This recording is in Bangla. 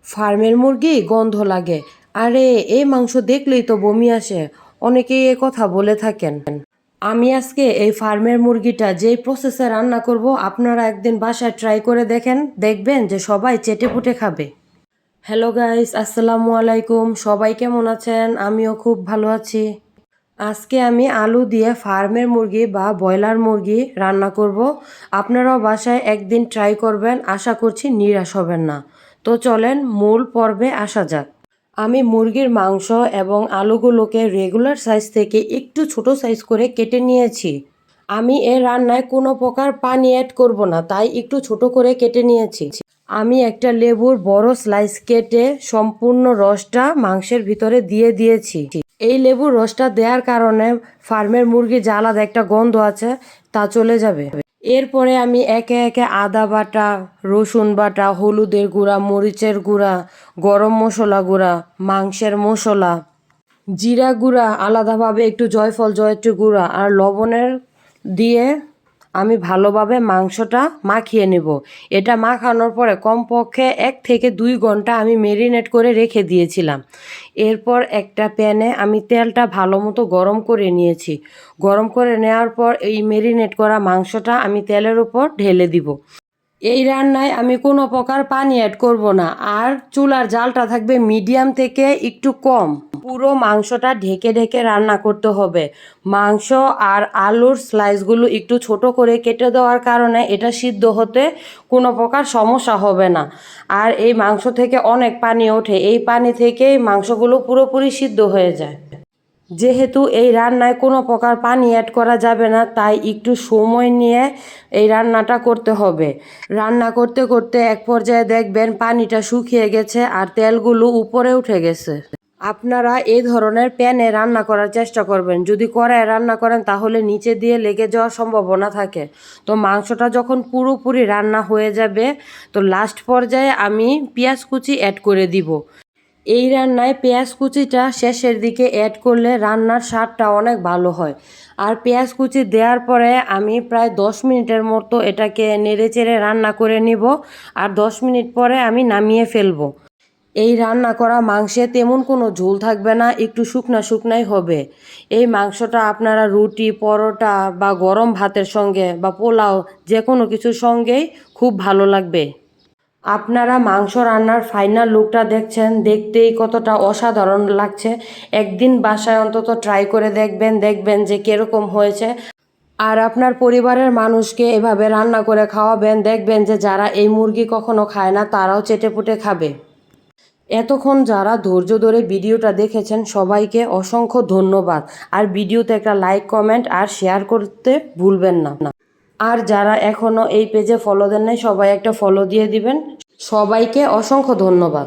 ফার্মের মুরগি গন্ধ লাগে। আরে এই মাংস দেখলেই তো বমি আসে। অনেকেই এ কথা বলে থাকেন। আমি আজকে এই ফার্মের মুরগিটা যেই প্রসেসে রান্না করব, আপনারা একদিন বাসায় ট্রাই করে দেখেন, দেখবেন যে সবাই চেটেপুটে খাবে। হ্যালো গাইস, আসসালামু আলাইকুম। সবাই কেমন আছেন? আমিও খুব ভালো আছি। আজকে আমি আলু দিয়ে ফার্মের মুরগি বা ব্রয়লার মুরগি রান্না করব। আপনারাও বাসায় একদিন ট্রাই করবেন, আশা করছি নিরাশ হবেন না। তো চলেন মূল পর্বে আসা যাক। আমি মুরগির মাংস এবং আলুগুলোকে রেগুলার সাইজ থেকে একটু ছোট সাইজ করে কেটে নিয়েছি। আমি এর রান্নায় কোনো প্রকার পানি অ্যাড করব না, তাই একটু ছোট করে কেটে নিয়েছি। আমি একটা লেবুর বড় স্লাইস কেটে সম্পূর্ণ রসটা মাংসের ভিতরে দিয়ে দিয়েছি। এই লেবুর রসটা দেওয়ার কারণে ফার্মের মুরগির যে আলাদা একটা গন্ধ আছে তা চলে যাবে। এরপরে আমি একে একে আদা বাটা, রসুন বাটা, হলুদের গুঁড়া, মরিচের গুঁড়া, গরম মশলা গুঁড়া, মাংসের মশলা, জিরা গুঁড়া, আলাদাভাবে একটু জয়ফল জয়ত্রী গুঁড়া আর লবণের দিয়ে আমি ভালোভাবে মাংসটা মাখিয়ে নেব। এটা মাখানোর পরে কমপক্ষে 1 থেকে 2 ঘন্টা আমি মেরিনেট করে রেখে দিয়েছিলাম। এরপর একটা প্যানে আমি তেলটা ভালো মতো গরম করে নিয়েছি। গরম করে নেওয়ার পর এই মেরিনেট করা মাংসটা আমি তেলের উপর ঢেলে দিব। এই রান্নায় আমি কোনো প্রকার পানি অ্যাড করব না, আর চুলার জালটা থাকবে মিডিয়াম থেকে একটু কম। পুরো মাংসটা ঢেকে ঢেকে রান্না করতে হবে। মাংস আর আলুর স্লাইসগুলো একটু ছোট করে কেটে দেওয়ার কারণে এটা সিদ্ধ হতে কোনো প্রকার সমস্যা হবে না। আর এই মাংস থেকে অনেক পানি ওঠে, এই পানি থেকেই মাংসগুলো পুরোপুরি সিদ্ধ হয়ে যায়। যেহেতু এই রান্নায় কোনো প্রকার পানি অ্যাড করা যাবে না, তাই একটু সময় নিয়ে এই রান্নাটা করতে হবে। রান্না করতে করতে এক পর্যায়ে দেখবেন পানিটা শুকিয়ে গেছে আর তেলগুলো উপরে উঠে গেছে। আপনারা এই ধরনের প্যানে রান্না করার চেষ্টা করবেন। যদি কড়াইয়ে রান্না করেন তাহলে নিচে দিয়ে লেগে যাওয়ার সম্ভাবনা থাকে। তো মাংসটা যখন পুরোপুরি রান্না হয়ে যাবে, তো লাস্ট পর্যায়ে আমি পেঁয়াজ কুচি অ্যাড করে দিব। এই রান্নায় পেঁয়াজ কুচিটা শেষের দিকে অ্যাড করলে রান্নার স্বাদটা অনেক ভালো হয়। আর পেঁয়াজ কুচি দেওয়ার পরে আমি প্রায় 10 মিনিটের মতো এটাকে নেড়েচেড়ে রান্না করে নিব। আর 10 মিনিট পরে আমি নামিয়ে ফেলবো। এই রান্না করা মাংসে তেমন কোনো ঝোল থাকবে না, একটু শুকনা শুকনাই হবে। এই মাংসটা আপনারা রুটি, পরোটা বা গরম ভাতের সঙ্গে বা পোলাও যে কোনো কিছুর সঙ্গেই খুব ভালো লাগবে। আপনারা মাংস রান্নার ফাইনাল লুকটা দেখছেন, দেখতেই কতটা অসাধারণ লাগছে। একদিন বাসায় অন্তত ট্রাই করে দেখবেন, দেখবেন যে কীরকম হয়েছে। আর আপনার পরিবারের মানুষকে এভাবে রান্না করে খাওয়াবেন, দেখবেন যে যারা এই মুরগি কখনো খায় না তারাও চেটেপুটে খাবে। এতক্ষণ যারা ধৈর্য ধরে ভিডিওটা দেখেছেন সবাইকে অসংখ্য ধন্যবাদ। আর ভিডিওতে একটা লাইক, কমেন্ট আর শেয়ার করতে ভুলবেন না। আর যারা এখনও এই পেজে ফলো দেন নাই সবাই একটা ফলো দিয়ে দিবেন। সবাইকে অসংখ্য ধন্যবাদ।